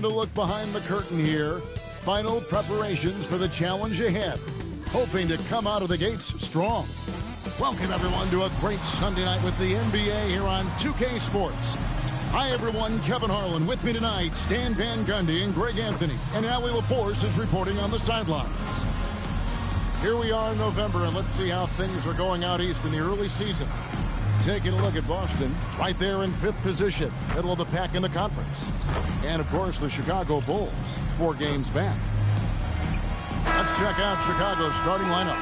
Time to look behind the curtain here. Final preparations for the challenge ahead. Hoping to come out of the gates strong. Welcome, everyone, to a great Sunday night with the NBA here on 2K Sports. Hi, everyone. Kevin Harlan with me tonight. Stan Van Gundy and Greg Anthony. And Allie LaForce is reporting on the sidelines. Here we are in November, and let's see how things are going out east in the early season. Taking a look at Boston, right there in 5th position, middle of the pack in the conference. And, of course, the Chicago Bulls, 4 games back. Let's check out Chicago's starting lineup.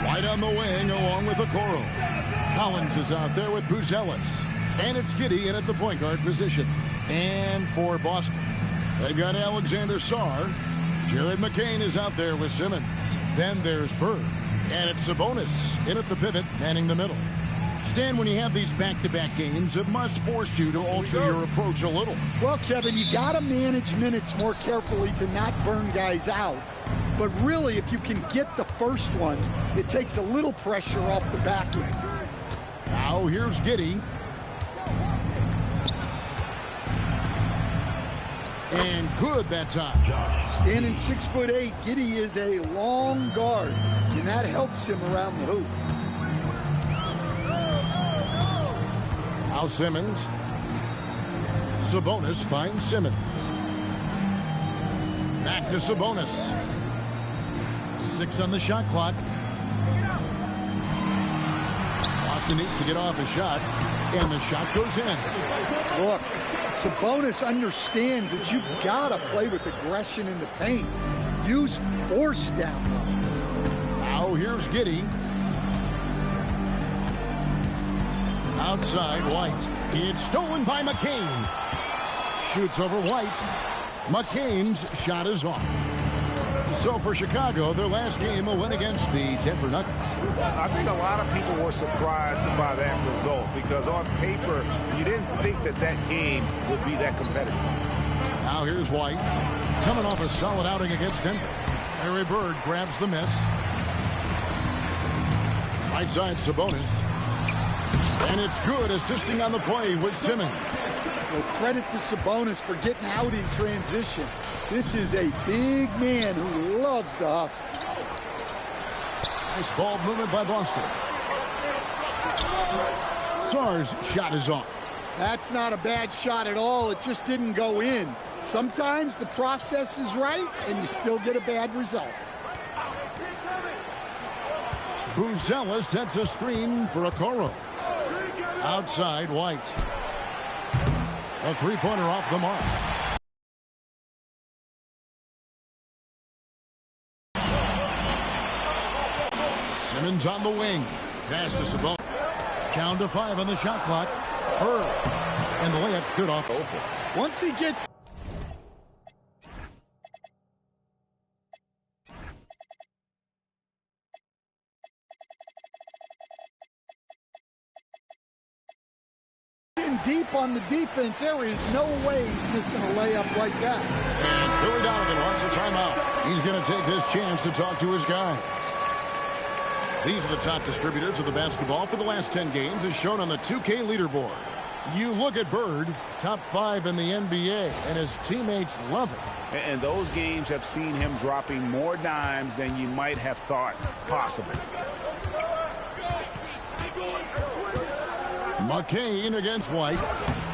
White on the wing along with Okoro. Collins is out there with Buzelis. And it's Giddey in at the point guard position. And for Boston, they've got Alexander Sarr. Jared McCain is out there with Simmons. Then there's Bird. And it's Sabonis in at the pivot, manning the middle. Stan, when you have these back-to-back games, it must force you to alter your approach a little. Well, Kevin, you got to manage minutes more carefully to not burn guys out. But really, if you can get the first one, it takes a little pressure off the back end. Now here's Giddey. And good that time. Standing 6'8", Giddey is a long guard, and that helps him around the hoop. Now Simmons. Sabonis finds Simmons. Back to Sabonis. 6 on the shot clock. Boston needs to get off a shot, and the shot goes in. Look, Sabonis understands that you've got to play with aggression in the paint. Use force down. Now here's Giddey. Outside White. It's stolen by McCain. Shoots over White. McCain's shot is off. So for Chicago, their last game, a win against the Denver Nuggets. I think a lot of people were surprised by that result because on paper, you didn't think that that game would be that competitive. Now here's White, coming off a solid outing against Denver. Larry Bird grabs the miss. Right side Sabonis. And it's good, assisting on the play with Simmons. Well, credit to Sabonis for getting out in transition. This is a big man who loves to hustle. Nice ball movement by Boston. Sarr's shot is off. That's not a bad shot at all. It just didn't go in. Sometimes the process is right, and you still get a bad result. Buzelis sets a screen for Okoro. Outside White. A three-pointer off the mark. Simmons on the wing. Pass to Sabonis. Down to 5 on the shot clock. Bird. And the layup's good off. Once he gets... deep on the defense, there is no way he's missing a layup like that. And Billy Donovan wants a timeout. He's going to take this chance to talk to his guys. These are the top distributors of the basketball for the last 10 games as shown on the 2K leaderboard. You look at Bird, top 5 in the NBA, and his teammates love it. And those games have seen him dropping more dimes than you might have thought possible. McCain against White.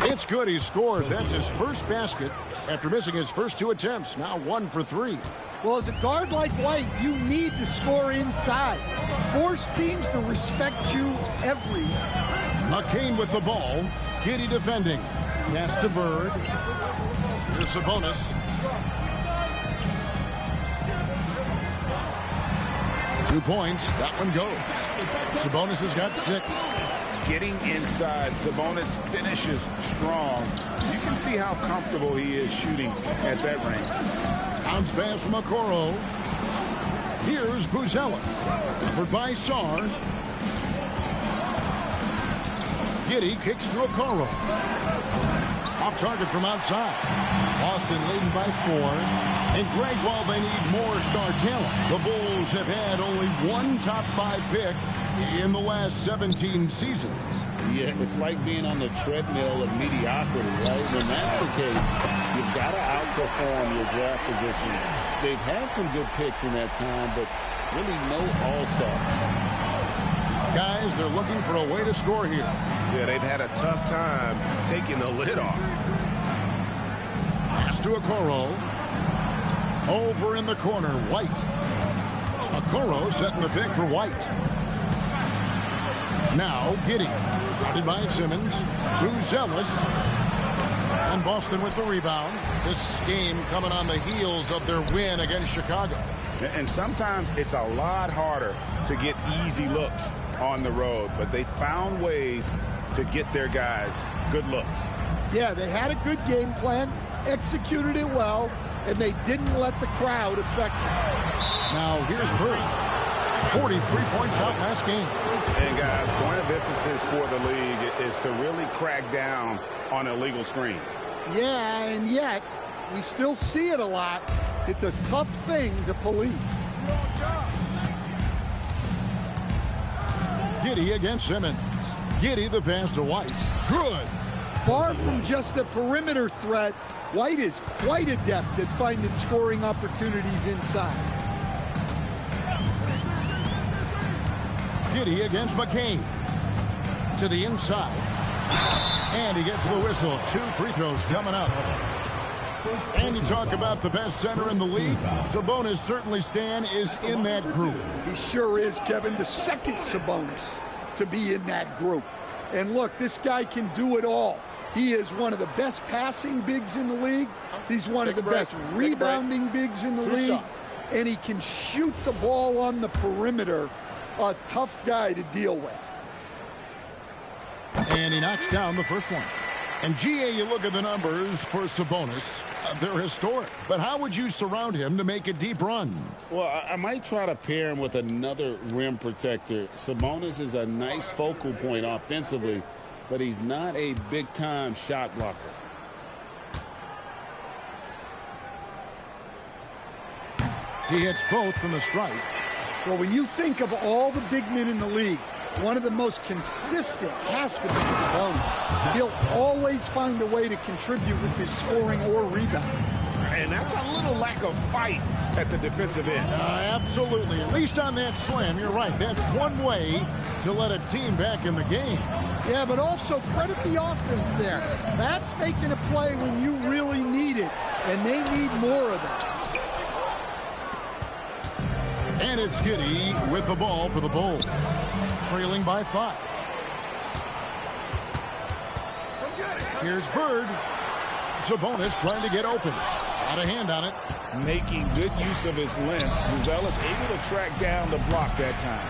It's good. He scores. That's his first basket after missing his first 2 attempts. Now 1 for 3. Well, as a guard like White, you need to score inside. Force teams to respect you every. McCain with the ball. Giddey defending. Pass to Bird. Here's Sabonis. Two points. That one goes. Sabonis has got 6. Getting inside, Sabonis finishes strong. You can see how comfortable he is shooting at that range. Bounce pass from Okoro. Here's Buzelis. Covered by Sarr. Giddey kicks to Okoro. Off target from outside. Boston leading by 4. And Greg, while they need more star talent, the Bulls have had only one top 5 pick in the last 17 seasons. Yeah, it's like being on the treadmill of mediocrity, right? When that's the case, you've got to outperform your draft position. They've had some good picks in that time, but really no all-star. Guys, they're looking for a way to score here. Yeah, they've had a tough time taking the lid off. Pass to Okoro. Over in the corner, White. Okoro setting the pick for White. Now, Giddey. Guarded by Simmons. Bruce Ellis. And Boston with the rebound. This game coming on the heels of their win against Chicago. And sometimes it's a lot harder to get easy looks on the road, but they found ways to get their guys good looks. Yeah, they had a good game plan, executed it well, and they didn't let the crowd affect them. Now, here's Curry. 43 points out last game. And, guys, point of emphasis for the league is to really crack down on illegal screens. Yeah, and yet, we still see it a lot. It's a tough thing to police. Giddey against Simmons. Giddey the pass to White. Good. Far from just a perimeter threat, White is quite adept at finding scoring opportunities inside. Giddey against McCain. To the inside. And he gets the whistle. 2 free throws coming up. And you talk about the best center in the league. Sabonis certainly, Stan, is in that group. He sure is, Kevin. The second Sabonis to be in that group. And look, this guy can do it all. He is one of the best passing bigs in the league. He's one of the best rebounding bigs in the league. And he can shoot the ball on the perimeter. A tough guy to deal with. And he knocks down the first one. And, GA, you look at the numbers for Sabonis. They're historic. But how would you surround him to make a deep run? Well, I might try to pair him with another rim protector. Sabonis is a nice focal point offensively, but he's not a big-time shot blocker. He hits both from the strike. Well, when you think of all the big men in the league, one of the most consistent has to be Sabonis. He'll always find a way to contribute with his scoring or rebounding. And that's a little lack of fight at the defensive end. Absolutely. At least on that slam, you're right. That's one way to let a team back in the game. Yeah, but also credit the offense there. That's making a play when you really need it, and they need more of that. And it's Giddey with the ball for the Bulls. Trailing by 5. Here's Bird. Sabonis trying to get open. Got a hand on it. Making good use of his length. Buzelis able to track down the block that time.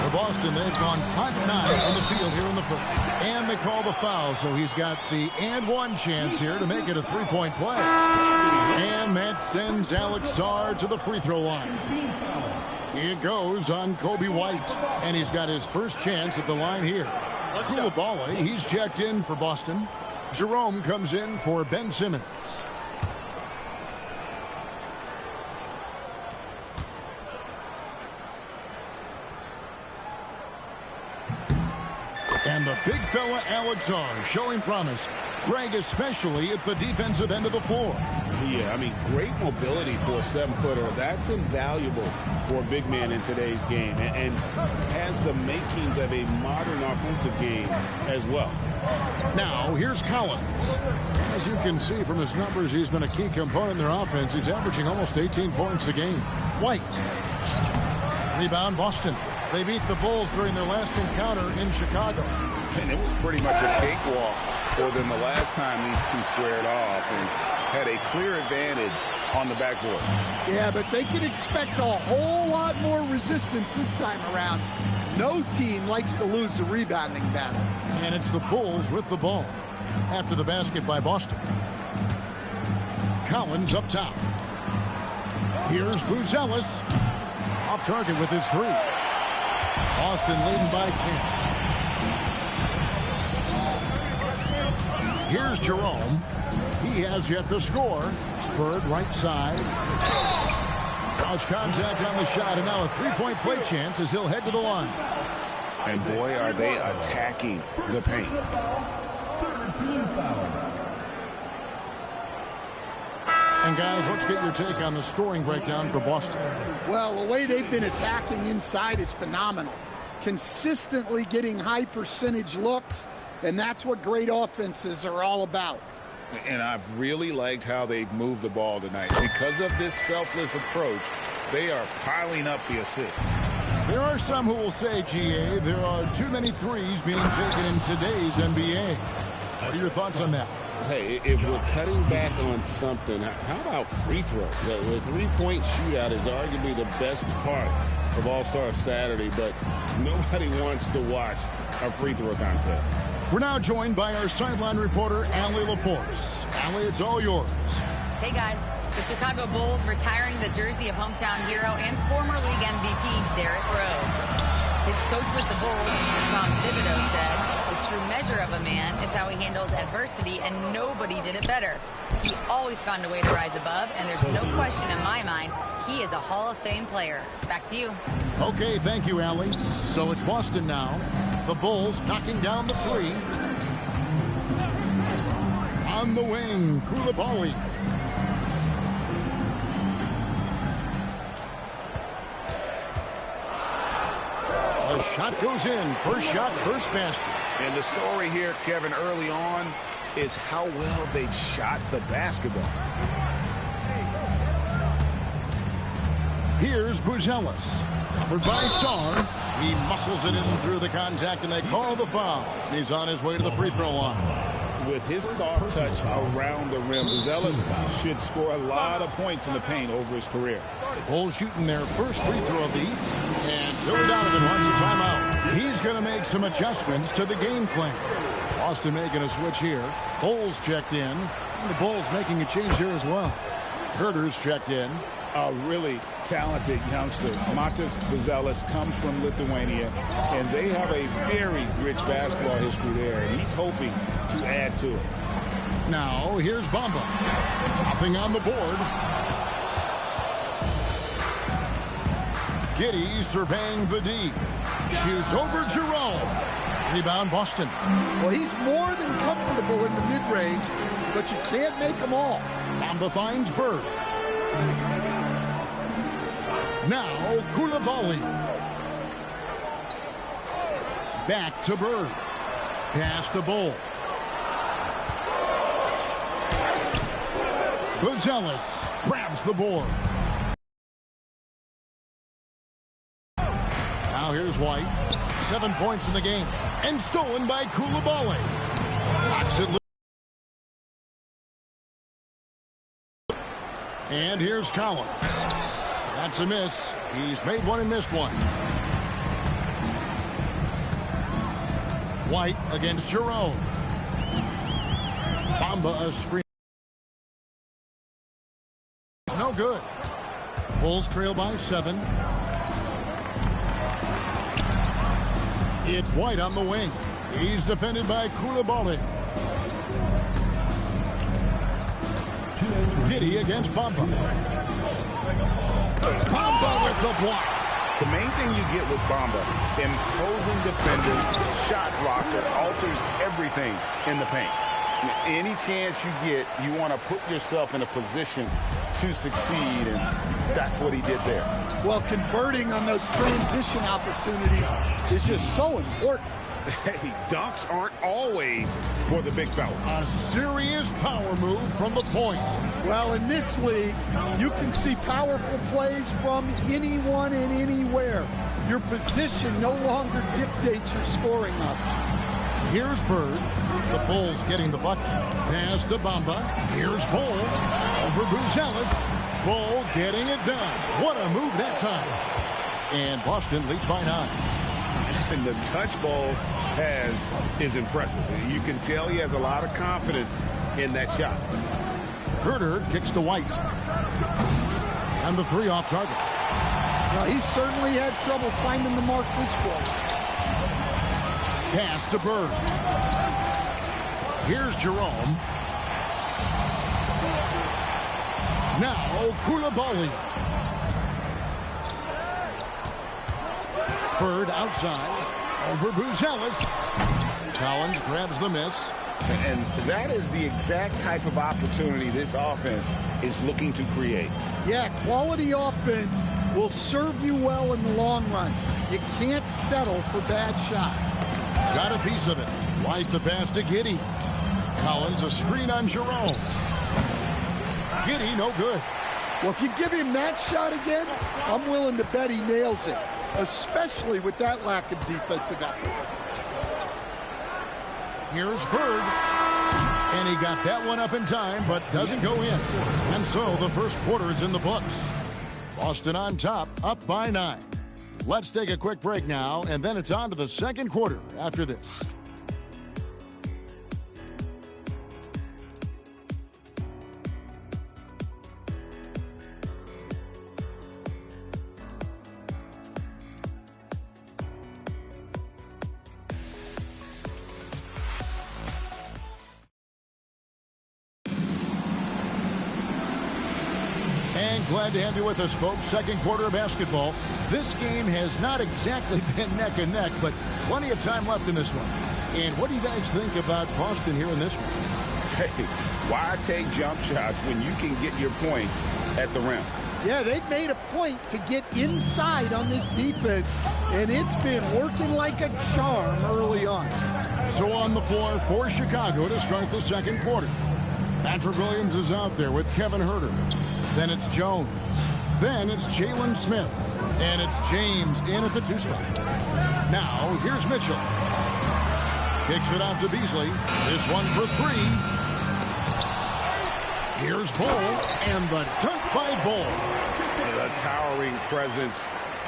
For Boston, they've gone 5-9 from the field here in the first. And they call the foul, so he's got the and one chance here to make it a 3-point play. And that sends Alex Sarr to the free throw line. It goes on Kobe White, and he's got his first chance at the line here. Koulibaly, he's checked in for Boston. Jerome comes in for Ben Simmons. And the big fella Alex Sarr showing promise. Greg, especially at the defensive end of the floor. Yeah, I mean, great mobility for a 7-footer. That's invaluable for a big man in today's game, and has the makings of a modern offensive game as well. Now, here's Collins. As you can see from his numbers, he's been a key component in their offense. He's averaging almost 18 points a game. White. Rebound, Boston. They beat the Bulls during their last encounter in Chicago. And it was pretty much a cakewalk for them the last time these two squared off and had a clear advantage on the backboard. Yeah, but they can expect a whole lot more resistance this time around. No team likes to lose the rebounding battle. And it's the Bulls with the ball after the basket by Boston. Collins up top. Here's Buzelis. Off target with his 3. Boston leading by 10. Here's Jerome. He has yet to score. Bird right side. Now Harsh contact on the shot, and now a three-point play chance as he'll head to the line. And boy, are they attacking the paint. And guys, let's get your take on the scoring breakdown for Boston. Well, the way they've been attacking inside is phenomenal. Consistently getting high percentage looks, and that's what great offenses are all about. And I've really liked how they've moved the ball tonight. Because of this selfless approach, they are piling up the assists. There are some who will say, GA, there are too many threes being taken in today's NBA. What are your thoughts on that? Hey, if we're cutting back on something, how about free throws? The three-point shootout is arguably the best part of All-Star Saturday, but nobody wants to watch a free throw contest. We're now joined by our sideline reporter, Allie LaForce. Allie, it's all yours. Hey, guys. The Chicago Bulls retiring the jersey of hometown hero and former league MVP Derrick Rose. His coach with the Bulls, Tom Thibodeau, said, "The true measure of a man is how he handles adversity, and nobody did it better. He always found a way to rise above, and there's no question in my mind he is a Hall of Fame player." Back to you. Okay, thank you, Allie. So it's Boston now. The Bulls knocking down the three. On the wing, Koulibaly. The shot goes in. First shot, first basket. And the story here, Kevin, early on is how well they've shot the basketball. Here's Buzelis. Covered by Sarr. He muscles it in through the contact, and they call the foul. He's on his way to the free throw line. With his soft touch around the rim, Buzelis should score a lot of points in the paint over his career. Bulls shooting their first free throw of the evening. And Billy Donovan wants a timeout. He's going to make some adjustments to the game plan. Boston making a switch here. Bulls checked in. And the Bulls making a change here as well. Herder's checked in. A really talented youngster. Matas Buzelis comes from Lithuania, and they have a very rich basketball history there, and he's hoping to add to it. Now, here's Bamba. Nothing on the board. Giddey surveying the D. Shoots over Jerome. Rebound, Boston. Well, he's more than comfortable in the mid-range, but you can't make them all. Bamba finds Bird. Now, Koulibaly. Back to Bird. Pass to Bull. Buzelis grabs the board. Now here's White. 7 points in the game. And stolen by Koulibaly. Knocks it loose. And here's Collins. That's a miss. He's made one and missed one. White against Jerome. Bamba a screen. It's no good. Bulls trail by 7. It's White on the wing. He's defended by Koulibaly. Giddey against Bamba. Bamba with the block. The main thing you get with Bamba, imposing defender, shot blocker, alters everything in the paint. Any chance you get, you want to put yourself in a position to succeed, and that's what he did there. Well, converting on those transition opportunities is just so important. Hey, dunks aren't always for the big fella. A serious power move from the point. Well, in this league, you can see powerful plays from anyone and anywhere. Your position no longer dictates your scoring up. Here's Bird. The Bulls getting the bucket. Pass to Bamba. Here's Bull. Over Buzelis. Bull getting it done. What a move that time. And Boston leads by 9. And the touch ball is impressive. You can tell he has a lot of confidence in that shot. Herder kicks to White. And the 3 off target. Well, he certainly had trouble finding the mark this quarter. Pass to Bird. Here's Jerome. Now Koulibaly. Bird outside. Over Buzelis. Collins grabs the miss. And that is the exact type of opportunity this offense is looking to create. Yeah, quality offense will serve you well in the long run. You can't settle for bad shots. Got a piece of it. Right the pass to Giddey. Collins a screen on Jerome. Giddey no good. Well, if you give him that shot again, I'm willing to bet he nails it, especially with that lack of defensive effort. Here's Bird. And he got that one up in time, but doesn't go in. And so the first quarter is in the books. Boston on top, up by 9. Let's take a quick break now, and then it's on to the second quarter after this. Glad to have you with us, folks. Second quarter of basketball. This game has not exactly been neck and neck, but plenty of time left in this one. And what do you guys think about Boston here in this one? Hey, why take jump shots when you can get your points at the rim? Yeah, they've made a point to get inside on this defense, and it's been working like a charm early on. So on the floor for Chicago to start the second quarter. Patrick Williams is out there with Kevin Huerter. Then it's Jones. Then it's Jalen Smith. And it's James in at the 2 spot. Now, here's Mitchell. Kicks it out to Beasley. This one for 3. Here's Bull. And the dunk by Bull. A towering presence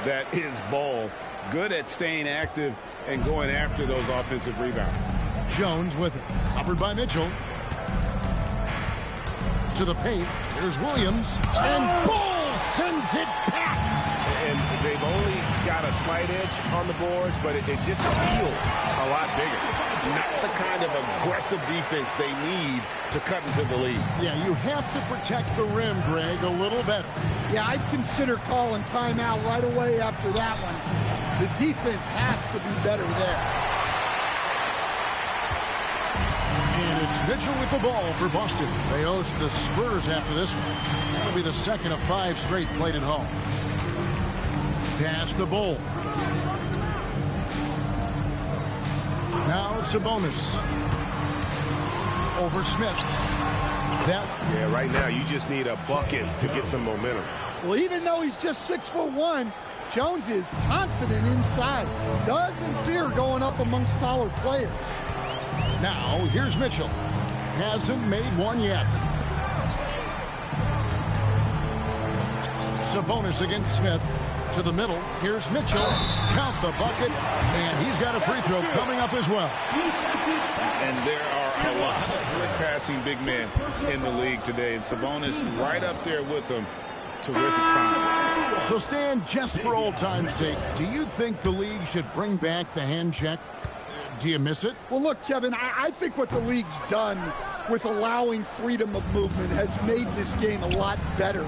that is Bull. Good at staying active and going after those offensive rebounds. Jones with it. Covered by Mitchell. To the paint. Here's Williams. And Bull sends it back. And they've only got a slight edge on the boards, but it just feels a lot bigger. Not the kind of aggressive defense they need to cut into the lead. Yeah, you have to protect the rim, Greg, a little better. Yeah, I'd consider calling timeout right away after that one. The defense has to be better there. And it's Mitchell with the ball for Boston. They host the Spurs after this one. That'll be the second of 5 straight played at home. Pass to Bull. Now Sabonis. Over Smith. Yeah, right now you just need a bucket to get some momentum. Well, even though he's just 6'1", Jones is confident inside. Doesn't fear going up amongst taller players. Now, here's Mitchell. Hasn't made one yet. Sabonis against Smith. To the middle. Here's Mitchell. Count the bucket. And he's got a free throw coming up as well. And there are a lot of slick passing big men in the league today. And Sabonis right up there with them. Terrific find. So, Stan, just for old time's sake, do you think the league should bring back the hand check? Do you miss it? Well, look, Kevin, I think what the league's done with allowing freedom of movement has made this game a lot better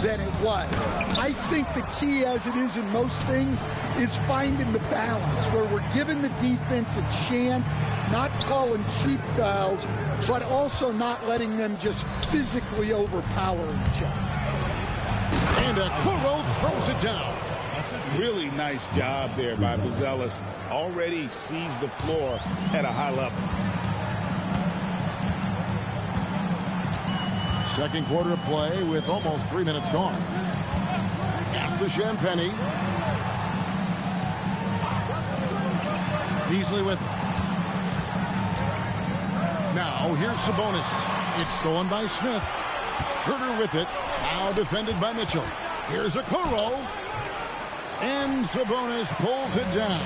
than it was. I think the key, as it is in most things, is finding the balance where we're giving the defense a chance, not calling cheap fouls, but also not letting them just physically overpower each other. And Okoro throws it down. Really nice job there by Buzelis. Already sees the floor at a high level. Second quarter of play with almost 3 minutes gone. Pass to Champagny. Beasley with it. Now here's Sabonis. It's stolen by Smith. Huerter with it. Now defended by Mitchell. Here's Okoro. And Sabonis pulls it down.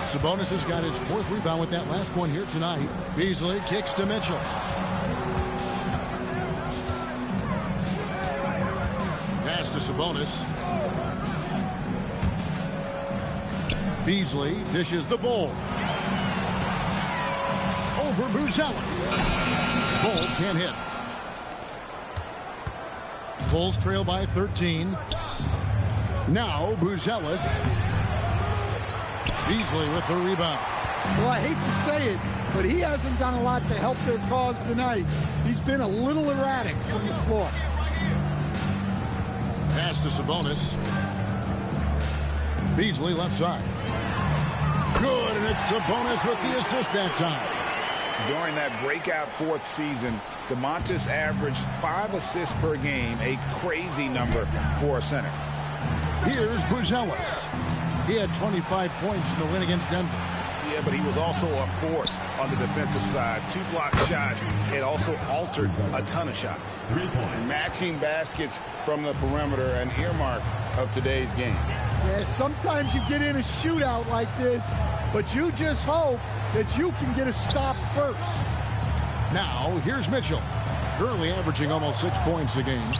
Sabonis has got his 4th rebound with that last one here tonight. Beasley kicks to Mitchell. Pass to Sabonis. Beasley dishes the Bull. Over Buzelis. Bull can't hit. Bulls trail by 13. Now Buzelis. Beasley with the rebound. Well, I hate to say it, but he hasn't done a lot to help their cause tonight. He's been a little erratic from the floor. Pass to Sabonis. Beasley left side. Good, and it's Sabonis with the assist that time. During that breakout fourth season, DeMontis averaged 5 assists per game, a crazy number for a center. Here's Buzelis. He had 25 points in the win against Denver. Yeah, but he was also a force on the defensive side. 2 blocked shots. It also altered a ton of shots. 3 points. Matching baskets from the perimeter, an earmark of today's game. Yeah, sometimes you get in a shootout like this, but you just hope that you can get a stop first. Now, here's Mitchell. Currently averaging almost 6 points a game.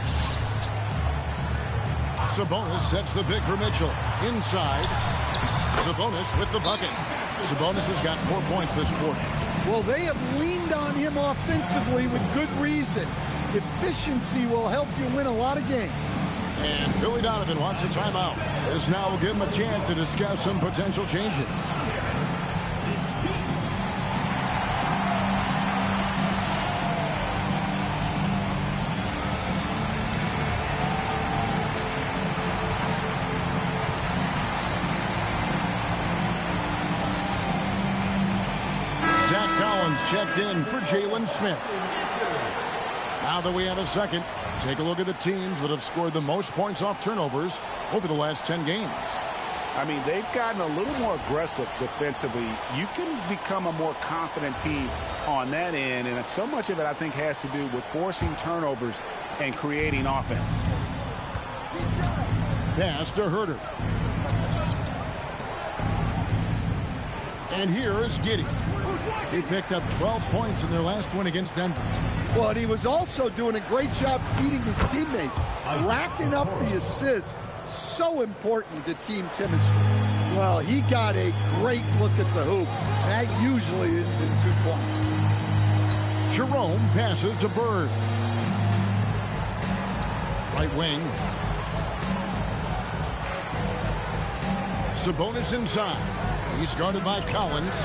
Sabonis sets the pick for Mitchell. Inside. Sabonis with the bucket. Sabonis has got 4 points this quarter. Well, they have leaned on him offensively with good reason. Efficiency will help you win a lot of games. And Billy Donovan wants a timeout. This now will give him a chance to discuss some potential changes. Zach Collins checked in for Jalen Smith. Now that we have a second, take a look at the teams that have scored the most points off turnovers over the last 10 games. I mean, they've gotten a little more aggressive defensively. You can become a more confident team on that end, and so much of it, I think, has to do with forcing turnovers and creating offense. Pass to Herter. And here is Giddey. He picked up 12 points in their last win against Denver. Well, and he was also doing a great job feeding his teammates, racking up the assists. So important to team chemistry. Well, he got a great look at the hoop. That usually ends in 2 points. Jerome passes to Bird. Right wing. Sabonis inside. He's guarded by Collins.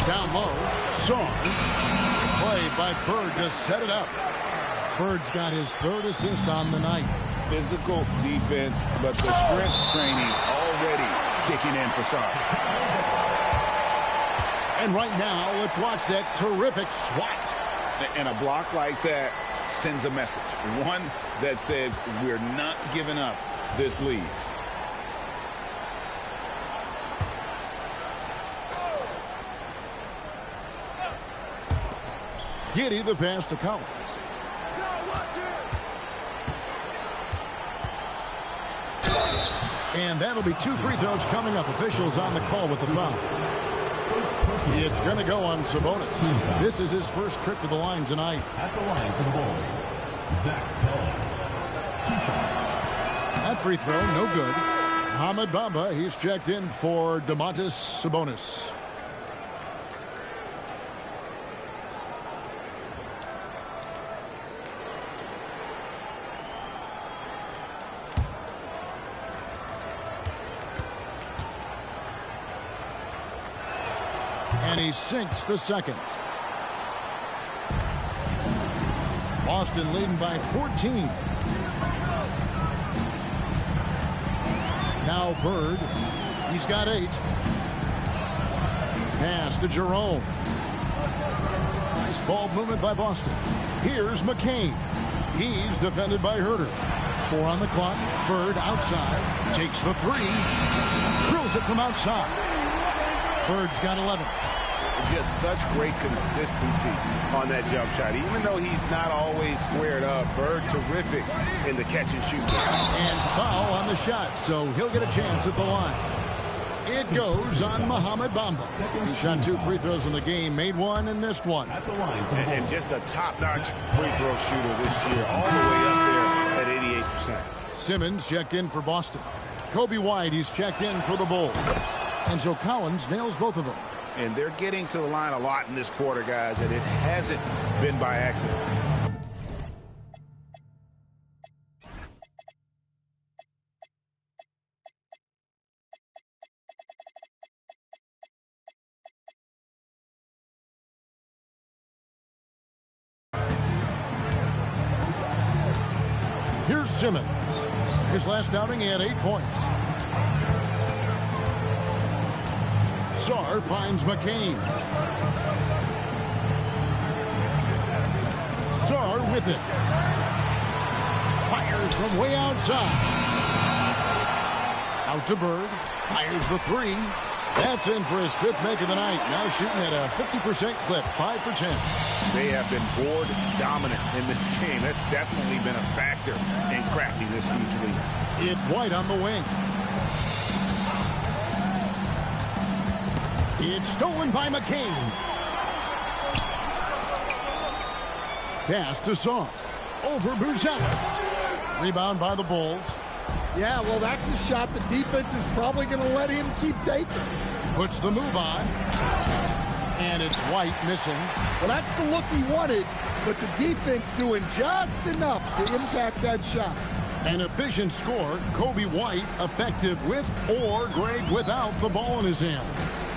Down low. Song. Play by Bird to set it up. Bird's got his 3rd assist on the night. Physical defense, but the strength training already kicking in for Sark. And right now, let's watch that terrific swat. And a block like that sends a message. One that says we're not giving up this lead. Giddey the pass to Collins. And that'll be 2 free throws coming up. Officials on the call with the foul. It's going to go on Sabonis. This is his first trip to the line tonight. At the line for the Bulls, Zach Collins. 2 shots. That free throw, no good. Mohamed Bamba, he's checked in for Domantas Sabonis. And he sinks the second. Boston leading by 14. Now Bird. He's got 8. Pass to Jerome. Nice ball movement by Boston. Here's McCain. He's defended by Herter. 4 on the clock. Bird outside. Takes the 3. Drills it from outside. Bird's got 11. Just such great consistency on that jump shot. Even though he's not always squared up, Bird terrific in the catch and shoot. And foul on the shot, so he'll get a chance at the line. It goes on Mohamed Bamba. He shot 2 free throws in the game, made 1 and missed 1. At the line for the Bulls. And just a top-notch free throw shooter this year, all the way up there at 88%. Simmons checked in for Boston. Kobe White, he's checked in for the Bulls. And so Collins nails both of them. And they're getting to the line a lot in this quarter, guys, and it hasn't been by accident. Simmons. His last outing, he had 8 points. Sarr finds McCain. Sarr with it. Fires from way outside. Out to Bird. Fires the three. That's in for his 5th make of the night. Now shooting at a 50% clip. 5 for 10. They have been board dominant in this game. That's definitely been a factor in cracking this huge lead. It's White on the wing. It's stolen by McCain. Pass to Sarr. Over Buzelis. Rebound by the Bulls. Yeah, well, that's a shot the defense is probably going to let him keep taking. Puts the move on. And it's White missing. Well, that's the look he wanted, but the defense doing just enough to impact that shot. An efficient score. Kobe White effective with or Greg without the ball in his hands.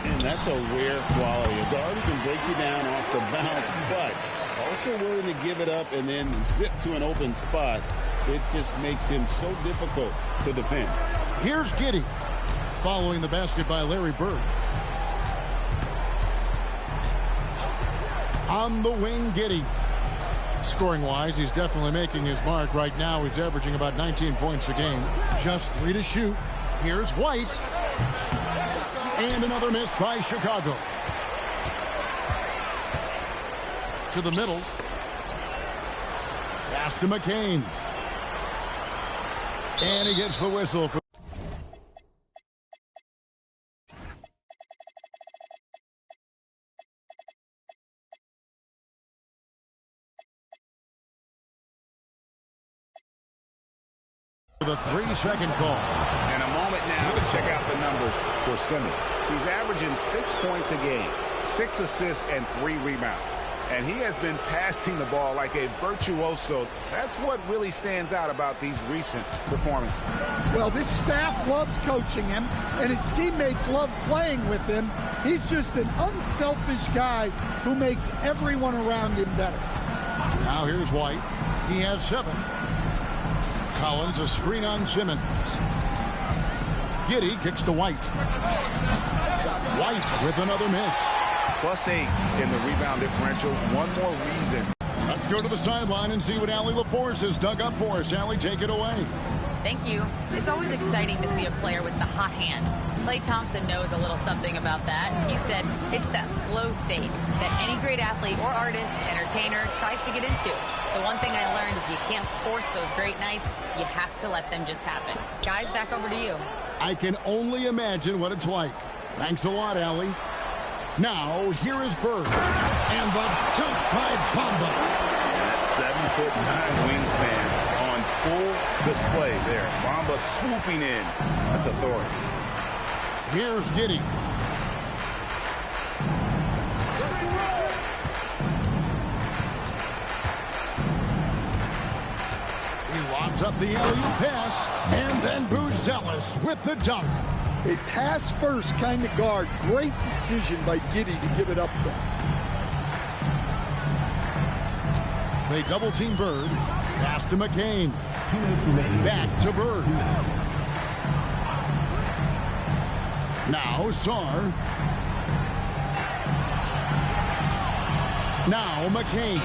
And that's a rare quality. A guard who can break you down off the bounce, but also willing to give it up and then zip to an open spot. It just makes him so difficult to defend. Here's Giddey. Following the basket by Larry Bird. On the wing, Giddey. Scoring-wise, he's definitely making his mark. Right now, he's averaging about 19 points a game. Just 3 to shoot. Here's White. And another miss by Chicago. To the middle. Pass to McCain. And he gets the whistle for the 3-second call. And a moment now to check out the numbers for Simmons. He's averaging 6 points a game, 6 assists, and 3 rebounds. And he has been passing the ball like a virtuoso. That's what really stands out about these recent performances. Well, this staff loves coaching him, and his teammates love playing with him. He's just an unselfish guy who makes everyone around him better. Now here's White. He has 7. Collins, a screen on Simmons. Giddey kicks to White. White with another miss. +8 in the rebound differential. One more reason. Let's go to the sideline and see what Allie LaForce has dug up for us. Allie, take it away. Thank you. It's always exciting to see a player with the hot hand. Klay Thompson knows a little something about that, and he said it's that flow state that any great athlete or artist, entertainer tries to get into. The one thing I learned is you can't force those great nights. You have to let them just happen. Guys, back over to you. I can only imagine what it's like. Thanks a lot, Allie. Now, here is Bird. And the dunk by Bamba. That 7'9" wingspan on full display there. Bamba swooping in with authority. Here's Giddey. He lobs up the alley-oop pass, and then Buzelis with the dunk. A pass-first kind of guard. Great decision by Giddey to give it up there. They double-team Bird. Pass to McCain. Back to Bird. Now Sarr. Now McCain.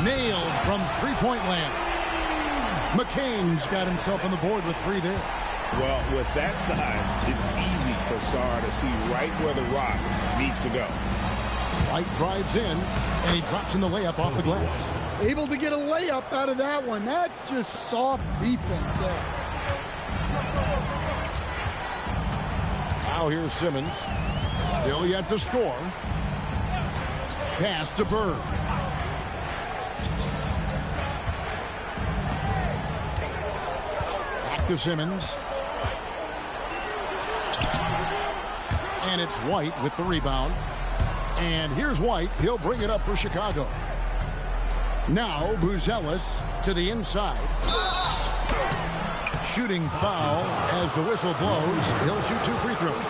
Nailed from three-point land. McCain's got himself on the board with 3 there. Well, with that size, it's easy for Sarr to see right where the rock needs to go. White drives in, and he drops in the layup off the glass. Able to get a layup out of that one. That's just soft defense there. Now here's Simmons. Still yet to score. Pass to Bird. Back to Simmons. And it's White with the rebound. And here's White. He'll bring it up for Chicago. Now Buzelis to the inside. Shooting foul as the whistle blows. He'll shoot 2 free throws.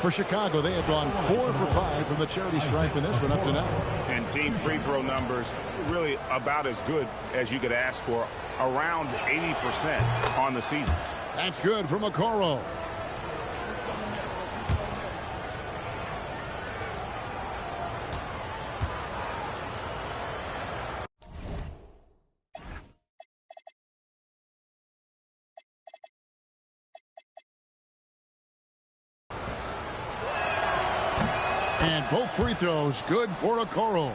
For Chicago, they have gone 4 for 5 from the charity stripe in this one up to now. And team free throw numbers really about as good as you could ask for, around 80% on the season. That's good from Okoro. And both free throws good for Okoro.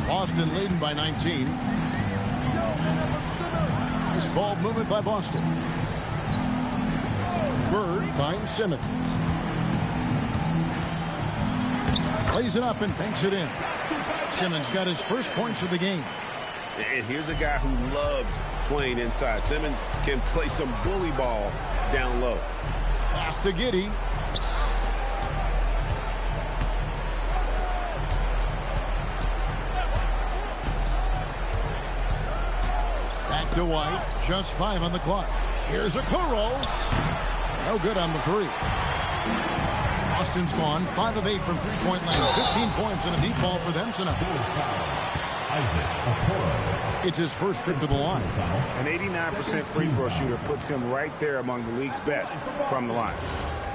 Boston leading by 19. Nice ball movement by Boston. Bird finds Simmons. Plays it up and banks it in. Simmons got his first points of the game. And here's a guy who loves playing inside. Simmons can play some bully ball down low. Pass to Giddey. Back to White. Just 5 on the clock. Here's Okoro. No good on the 3. Boston's gone 5 of 8 from three-point land. 15 points and a deep ball for them tonight. It's his first trip to the line. An 89% free throw shooter puts him right there among the league's best from the line.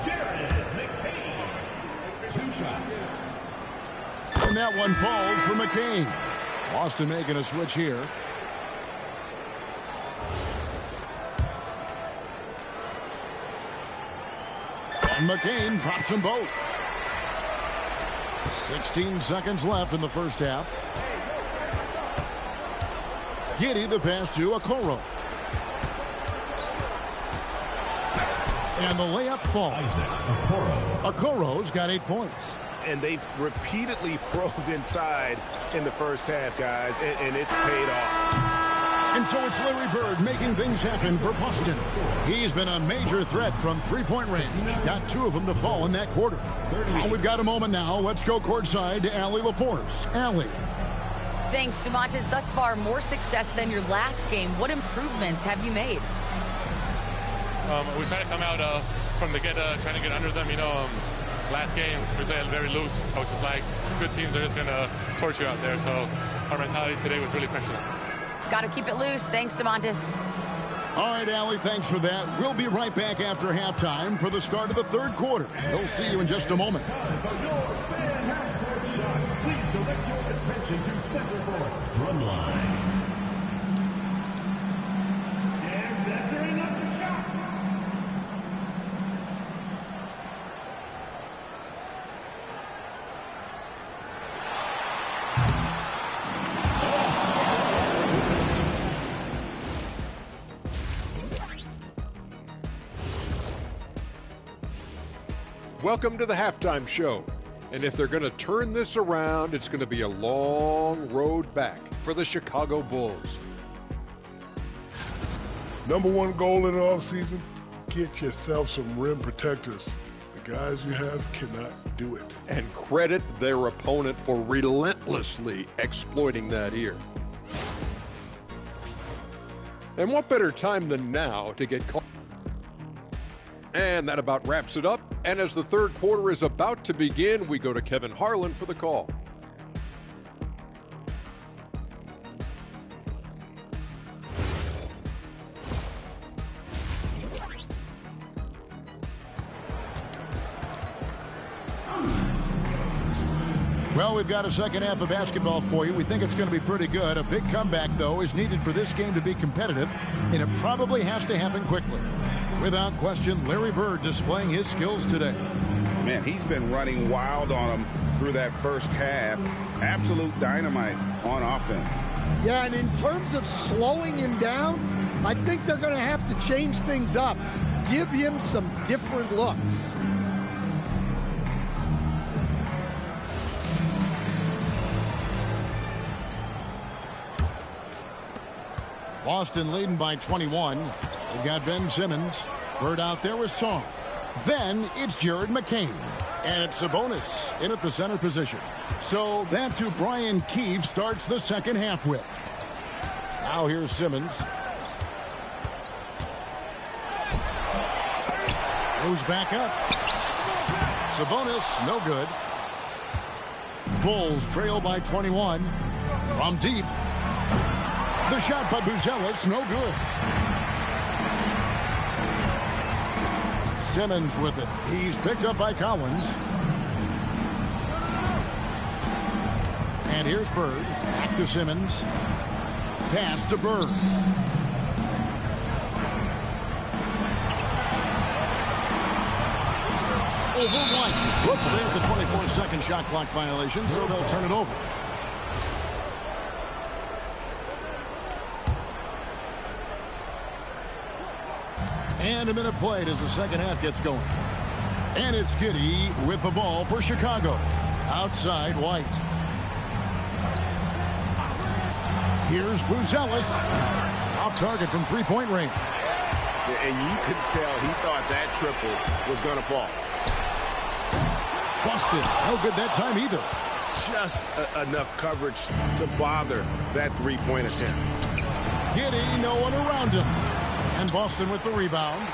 2 shots. And that one falls for McCain. Boston making a switch here. And McCain drops them both. 16 seconds left in the first half. Giddey the pass to Okoro. And the layup falls. Okoro's got 8 points. And they've repeatedly probed inside in the first half, guys, and it's paid off. And so it's Larry Bird making things happen for Boston. He's been a major threat from three-point range. Got 2 of them to fall in that quarter. Well, we've got a moment now. Let's go courtside to Allie LaForce. Allie. Thanks, DeMontis. Thus far, more success than your last game. What improvements have you made? We try to come out from the get, trying to get under them. Last game, we played very loose. Coach was like, good teams are just going to torch you out there. So our mentality today was really pressure. Got to keep it loose. Thanks, DeMontis. All right, Allie, thanks for that. We'll be right back after halftime for the start of the third quarter. We'll see you in just a moment. Please direct your attention to center court. Drumline. And measuring up the shot. Welcome to the halftime show. And if they're going to turn this around, it's going to be a long road back for the Chicago Bulls. Number one goal in the offseason, get yourself some rim protectors. The guys you have cannot do it. And credit their opponent for relentlessly exploiting that here. And what better time than now to get caught? And that about wraps it up. And as the third quarter is about to begin, we go to Kevin Harlan for the call. Well, we've got a second half of basketball for you. We think it's going to be pretty good. A big comeback, though, is needed for this game to be competitive, and it probably has to happen quickly. Without question, Larry Bird displaying his skills today. Man, he's been running wild on him through that first half. Absolute dynamite on offense. Yeah, and in terms of slowing him down, I think they're going to have to change things up. Give him some different looks. Boston leading by 21. They've got Ben Simmons. Bird out there with Song. Then it's Jared McCain. And it's Sabonis in at the center position. So that's who Brian Keefe starts the second half with. Now here's Simmons. Goes back up. Sabonis, no good. Bulls trail by 21. From deep. The shot by Buzelis, no good. Simmons with it. He's picked up by Collins. And here's Bird. Back to Simmons. Pass to Bird. Over White. Whoops, there's the 24-second shot clock violation, so they'll turn it over. And a minute played as the second half gets going. And it's Giddey with the ball for Chicago. Outside White. Here's Buzelis. Off target from three-point range. And you could tell he thought that triple was going to fall. Busted. No good that time either. Just enough coverage to bother that three-point attempt. Giddey, no one around him. And Boston with the rebound.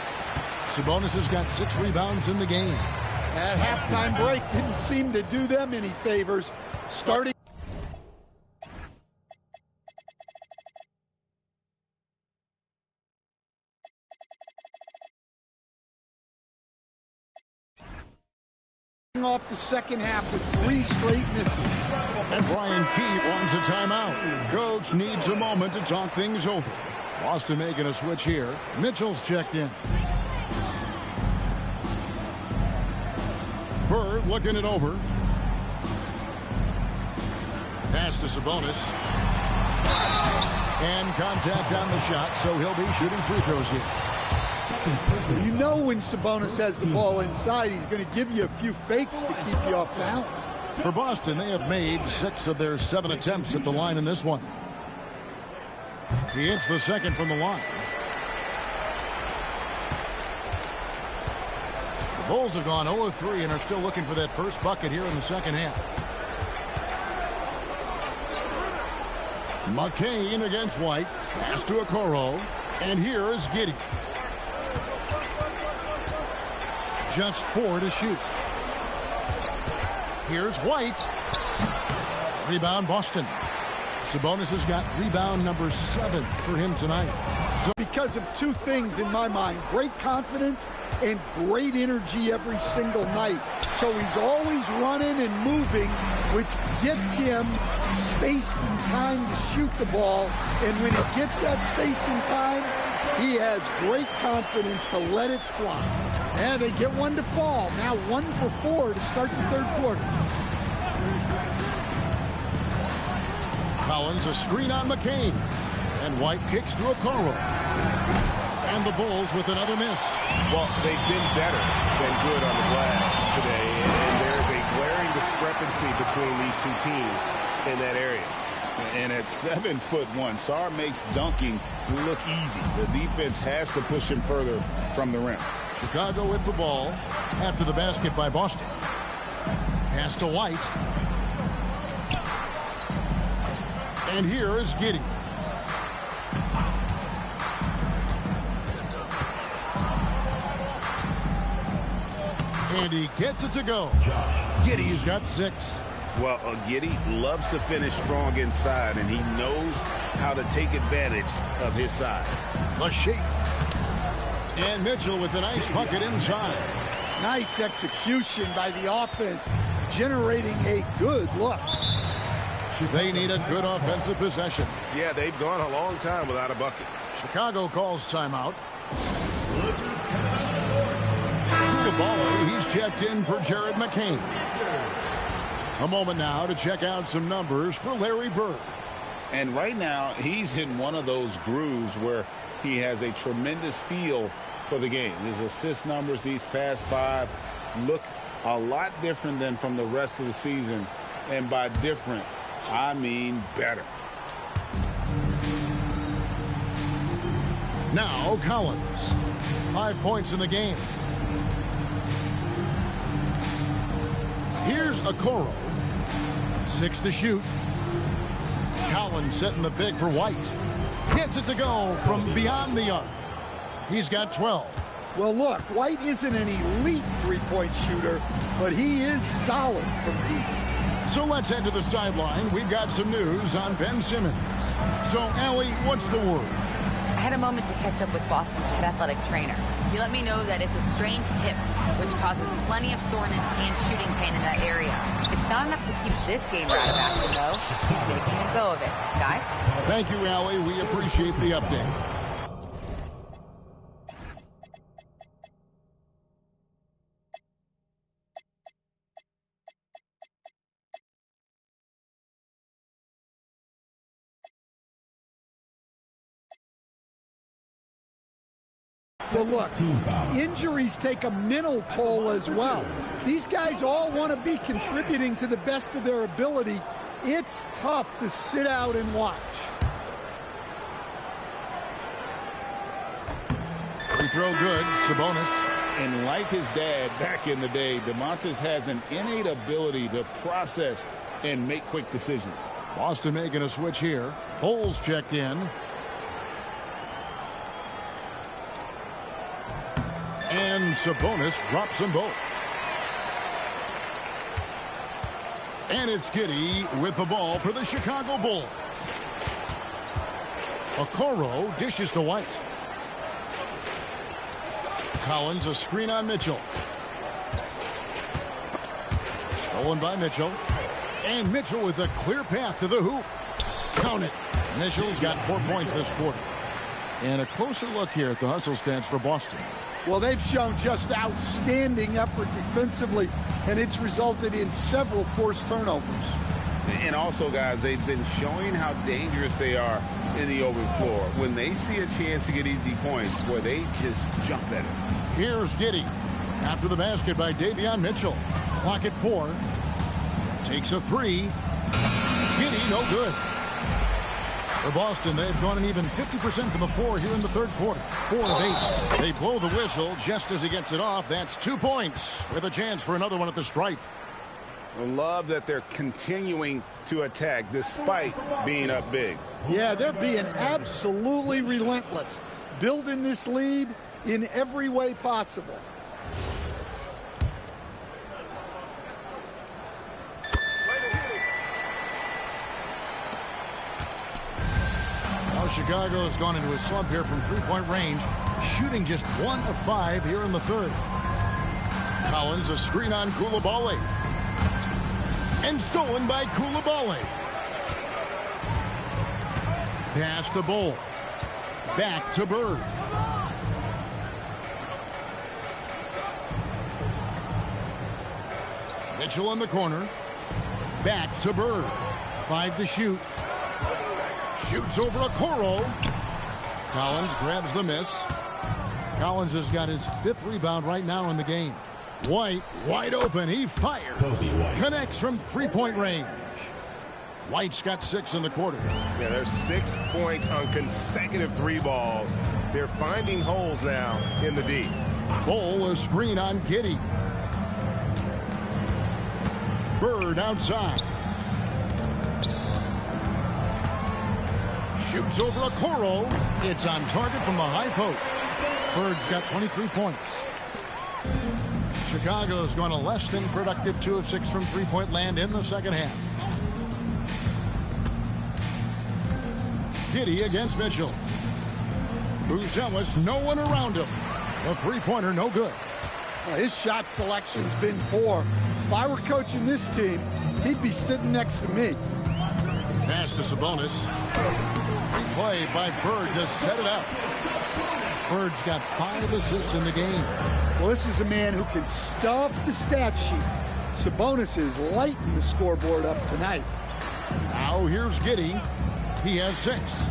Sabonis has got 6 rebounds in the game. That halftime break didn't seem to do them any favors. Starting. Off the second half with 3 straight misses. And Brian Keefe wants a timeout. Coach needs a moment to talk things over. Boston making a switch here. Mitchell's checked in. Bird looking it over. Pass to Sabonis. And contact on the shot, so he'll be shooting free throws here. You know when Sabonis has the ball inside, he's going to give you a few fakes to keep you off balance. For Boston, they have made 6 of their 7 attempts at the line in this one. He hits the second from the line. The Bulls have gone 0 of 3 and are still looking for that first bucket here in the second half. McCain against White. Pass to Okoro. And here is Giddey. Just 4 to shoot. Here's White. Rebound Boston. Sabonis has got rebound number 7 for him tonight. So because of 2 things in my mind, great confidence and great energy every single night. So he's always running and moving, which gets him space and time to shoot the ball. And when he gets that space and time, he has great confidence to let it fly. And they get 1 to fall. Now 1 for 4 to start the third quarter. Collins a screen on McCain. And White kicks to Okoro. And the Bulls with another miss. Well, they've been better than good on the glass today. And there's a glaring discrepancy between these 2 teams in that area. And at 7'1", Sarr makes dunking look easy. The defense has to push him further from the rim. Chicago with the ball after the basket by Boston. Pass to White. And here is Giddey. And he gets it to go. Giddey's got 6. Well, Giddey loves to finish strong inside, and he knows how to take advantage of his side. The shake. And Mitchell with a nice bucket inside. Nice execution by the offense, generating a good look. They need a good offensive possession. Yeah, they've gone a long time without a bucket. Chicago calls timeout. The ball, he's checked in for Jared McCain. A moment now to check out some numbers for Larry Bird. And right now, he's in one of those grooves where he has a tremendous feel for the game. His assist numbers these past 5 look a lot different than from the rest of the season. And by different, I mean better. Now Collins. 5 points in the game. Here's Okoro. 6 to shoot. Collins setting the pick for White. Gets it to go from beyond the arc. He's got 12. Well, look, White isn't an elite three-point shooter, but he is solid from deep. So let's head to the sideline. We've got some news on Ben Simmons. So, Allie, what's the word? I had a moment to catch up with Boston's head athletic trainer. He let me know that it's a strained hip, which causes plenty of soreness and shooting pain in that area. It's not enough to keep this game out of action, though. He's making a go of it. Guys? Thank you, Allie. We appreciate the update. Well, look, injuries take a mental toll as well. These guys all want to be contributing to the best of their ability. It's tough to sit out and watch. Free throw good, Sabonis. And like his dad back in the day, DeMontis has an innate ability to process and make quick decisions. Boston making a switch here. Bulls checked in. And Sabonis drops them both. And it's Giddey with the ball for the Chicago Bulls. Okoro dishes to White. Collins a screen on Mitchell. Stolen by Mitchell. And Mitchell with a clear path to the hoop. Count it. Mitchell's got 4 points this quarter. And a closer look here at the hustle stats for Boston. Well, they've shown just outstanding effort defensively, and it's resulted in several forced turnovers. And also, guys, they've been showing how dangerous they are in the open floor. When they see a chance to get easy points, boy, they just jump at it. Here's Giddey. After the basket by Davion Mitchell. Clock at 4. Takes a 3. Giddey, no good. For Boston, they've gone an even 50% from the floor here in the third quarter. 4 of 8. They blow the whistle just as he gets it off. That's 2 points with a chance for another one at the stripe. I love that they're continuing to attack despite being up big. Yeah, they're being absolutely relentless, building this lead in every way possible. Chicago has gone into a slump here from three-point range, shooting just 1 of 5 here in the third. Collins a screen on Coulibaly. And stolen by Coulibaly. Pass to Bull. Back to Bird. Mitchell in the corner. Back to Bird. 5 to shoot. Shoots over Okoro. Collins grabs the miss. Collins has got his 5th rebound right now in the game. White wide open. He fires. Connects from three-point range. White's got 6 in the quarter. Yeah, there's 6 points on consecutive 3 balls. They're finding holes now in the D. Bull a screen on Giddey. Bird outside. Shoots over Okoro. It's on target from the high post. Bird's got 23 points. Chicago's gone a less than productive 2 of 6 from three-point land in the second half. Giddey against Mitchell. Buzelis, no one around him. The three-pointer, no good. Well, his shot selection's been poor. If I were coaching this team, he'd be sitting next to me. Pass to Sabonis. Replay by Bird to set it up. Bird's got 5 assists in the game. Well, this is a man who can stuff the stat sheet. Sabonis is lighting the scoreboard up tonight. Now here's Giddey. He has 6.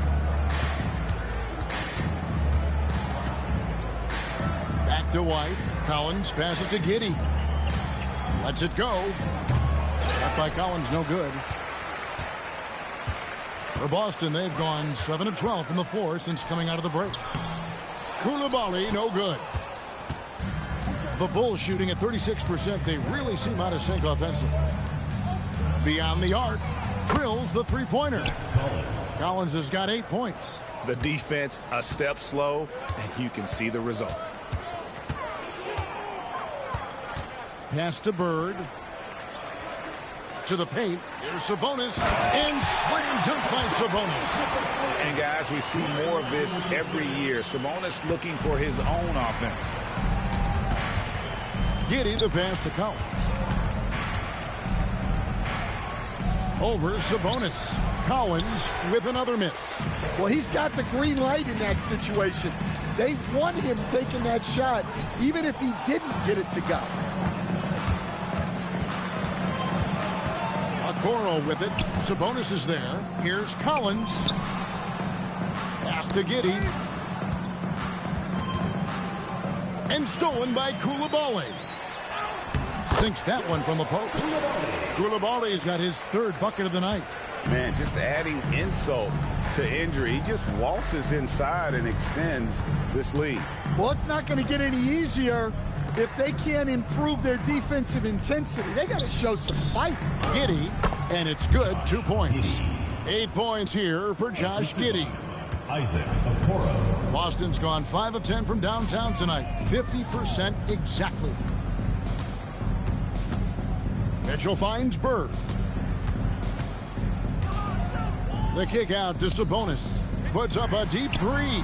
Back to White. Collins passes to Giddey. Lets it go. Shot by Collins, no good. For Boston, they've gone 7 of 12 from the floor since coming out of the break. Coulibaly, no good. The Bulls shooting at 36%. They really seem out of sync offensively. Beyond the arc, drills the three-pointer. Collins has got 8 points. The defense a step slow, and you can see the results. Pass to Bird. To the paint. Here's Sabonis. And slam dunk by Sabonis. And, guys, we see more of this every year. Sabonis looking for his own offense. Giddey the pass to Collins. Over Sabonis. Collins with another miss. Well, he's got the green light in that situation. They want him taking that shot, even if he didn't get it to go. Okoro with it. Sabonis is there. Here's Collins. Pass to Giddey. And stolen by Coulibaly. Sinks that one from the post. Coulibaly's got his third bucket of the night. Man, just adding insult to injury. He just waltzes inside and extends this lead. Well, it's not going to get any easier if they can't improve their defensive intensity. They got to show some fight. Giddey, and it's good. 2 points. 8 points here for Josh Giddey. Isaac Okoro. Boston's gone 5 of 10 from downtown tonight. 50% exactly. Mitchell finds Bird. The kick out to Sabonis. Puts up a deep three.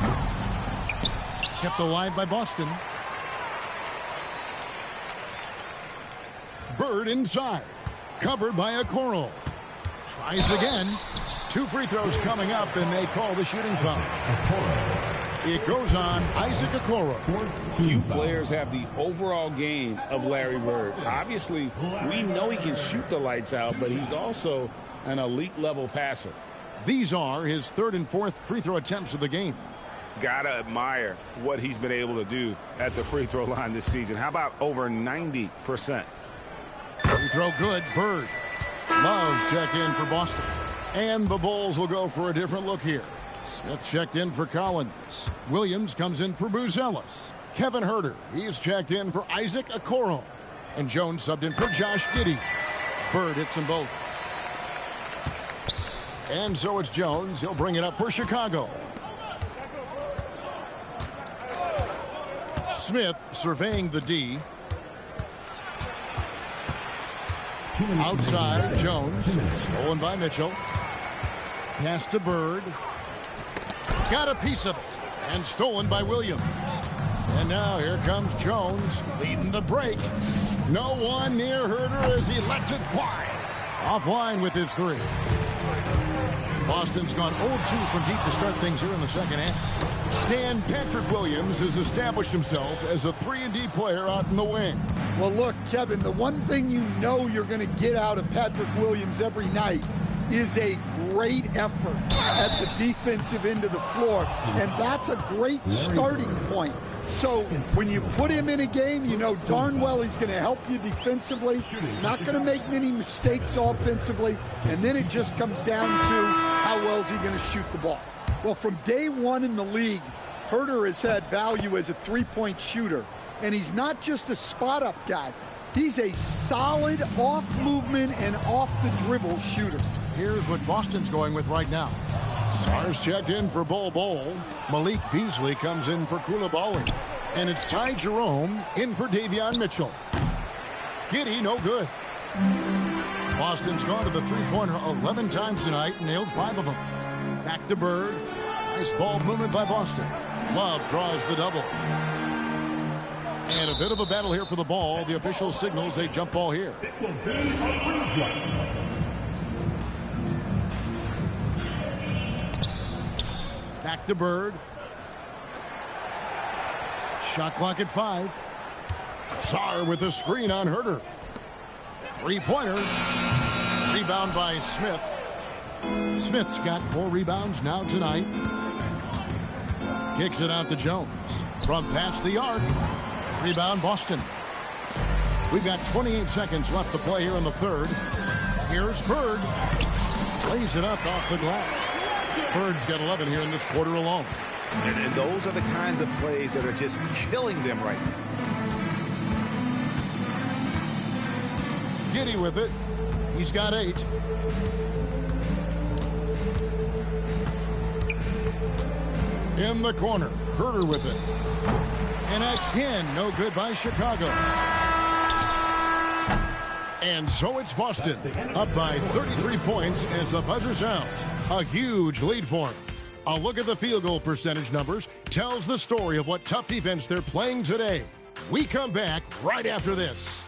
Kept alive by Boston. Bird inside. Covered by Okoro. Tries again. 2 free throws coming up, and they call the shooting foul. It goes on Isaac Okoro. Few players have the overall game of Larry Bird. Obviously, we know he can shoot the lights out, but he's also an elite level passer. These are his 3rd and 4th free throw attempts of the game. Gotta admire what he's been able to do at the free throw line this season. How about over 90%? Free throw good. Bird. Loves check in for Boston. And the Bulls will go for a different look here. Smith checked in for Collins. Williams comes in for Buzelis. Kevin Huerter, he's checked in for Isaac Okoro. And Jones subbed in for Josh Giddey. Bird hits them both. And so it's Jones. He'll bring it up for Chicago. Smith surveying the D. Outside, Jones. Stolen by Mitchell. Pass to Bird. Got a piece of it. And stolen by Williams. And now here comes Jones leading the break. No one near Huerter as he lets it fly. Offline with his 3. Boston's gone 0-2 from deep to start things here in the second half. Stan Patrick Williams has established himself as a 3-and-D player out in the wing. Well, look, Kevin, the one thing you know you're going to get out of Patrick Williams every night is a great effort at the defensive end of the floor, and that's a great starting point. So when you put him in a game, you know darn well he's going to help you defensively, not going to make many mistakes offensively, and then it just comes down to how well is he going to shoot the ball. Well, from day one in the league, Huerter has had value as a three-point shooter, and he's not just a spot-up guy. He's a solid off-movement and off-the-dribble shooter. Here's what Boston's going with right now. Stars checked in for Bol. Malik Beasley comes in for Coulibaly. And it's Ty Jerome in for Davion Mitchell. Giddey, no good. Boston's gone to the three-pointer 11 times tonight and nailed 5 of them. Back to Bird. Nice ball movement by Boston. Love draws the double. And a bit of a battle here for the ball. The official signals a jump ball here. Back to Bird. Shot clock at 5. Sarr with a screen on Huerter. Three-pointer. Rebound by Smith. Smith's got 4 rebounds now tonight. Kicks it out to Jones. From past the arc. Rebound Boston. We've got 28 seconds left to play here in the third. Here's Bird. Lays it up off the glass. Bird's got 11 here in this quarter alone. And those are the kinds of plays that are just killing them right now. Giddey with it. He's got 8. In the corner. Huerter with it. And again, no good by Chicago. And so it's Boston, up by 33 points as the buzzer sounds. A huge lead for them. A look at the field goal percentage numbers tells the story of what tough defense they're playing today. We come back right after this.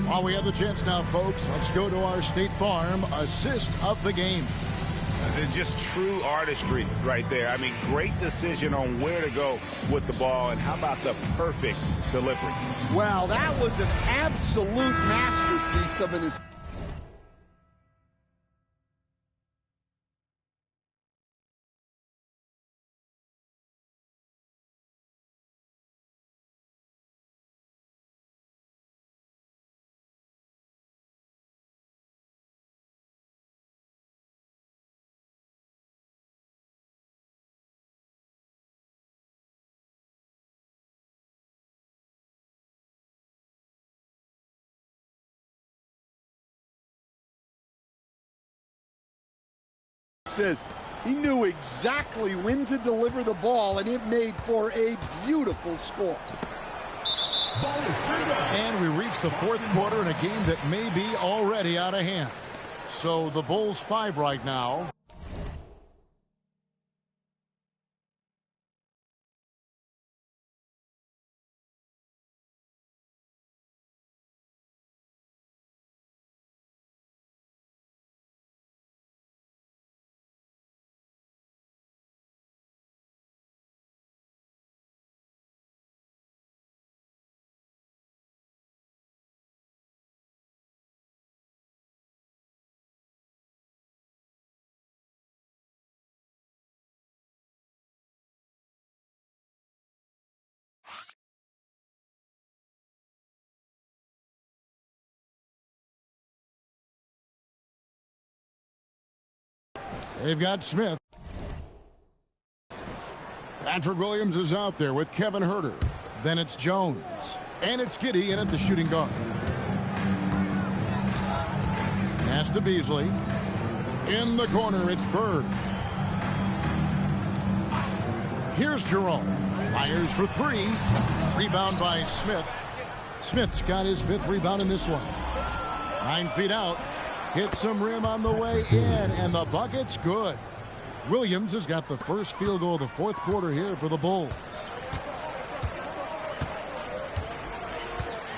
While we have the chance now, folks, let's go to our State Farm assist of the game. It's just true artistry right there. I mean, great decision on where to go with the ball, and how about the perfect delivery? Wow, that was an absolute masterpiece of an assist. He knew exactly when to deliver the ball, and it made for a beautiful score. And we reach the fourth quarter in a game that may be already out of hand. So the Bulls 5 right now. They've got Smith. Patrick Williams is out there with Kevin Huerter. Then it's Jones. And it's Giddey in at the shooting guard. Pass to Beasley. In the corner, it's Bird. Here's Jerome. Fires for three. Rebound by Smith. Smith's got his 5th rebound in this one. 9 feet out. Hits some rim on the way in, and the bucket's good. Williams has got the first field goal of the fourth quarter here for the Bulls.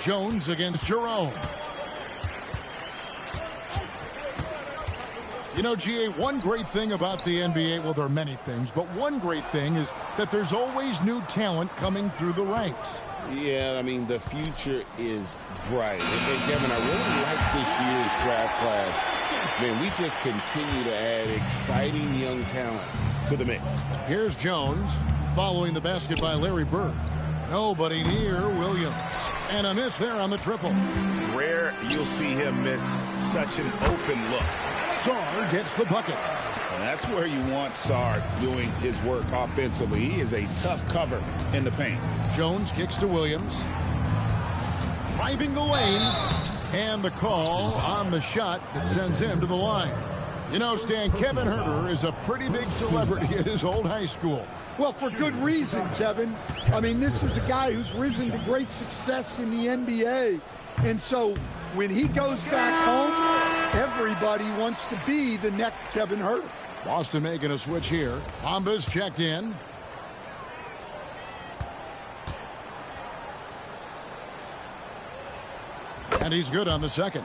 Jones against Jerome. You know, GA, one great thing about the NBA, well, there are many things, but one great thing is that there's always new talent coming through the ranks. Yeah, I mean, the future is bright. And Kevin, I really like this year's draft class. Man, we just continue to add exciting young talent to the mix. Here's Jones following the basket by Larry Bird. Nobody near Williams. And a miss there on the triple. Rare you'll see him miss such an open look. Sarr gets the bucket. And that's where you want Sarr doing his work offensively. He is a tough cover in the paint. Jones kicks to Williams. Driving the lane. And the call on the shot that sends him to the line. You know, Stan, Kevin Huerter is a pretty big celebrity at his old high school. Well, for good reason, Kevin. I mean, this is a guy who's risen to great success in the NBA. And so when he goes back home, everybody wants to be the next Kevin Huerter. Boston making a switch here. Bamba's checked in. And he's good on the second.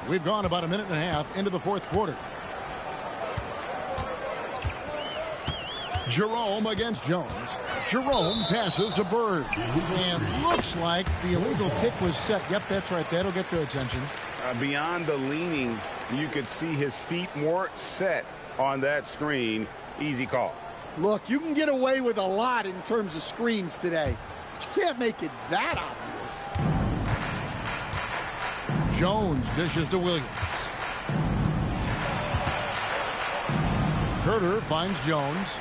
We've gone about a minute and a half into the fourth quarter. Jerome against Jones. Jerome passes to Bird. And looks like the illegal kick was set. Yep, that's right. That'll get their attention. Beyond the leaning, you could see his feet more set on that screen. Easy call. Look, you can get away with a lot in terms of screens today. But you can't make it that obvious. Jones dishes to Williams. Huerter finds Jones.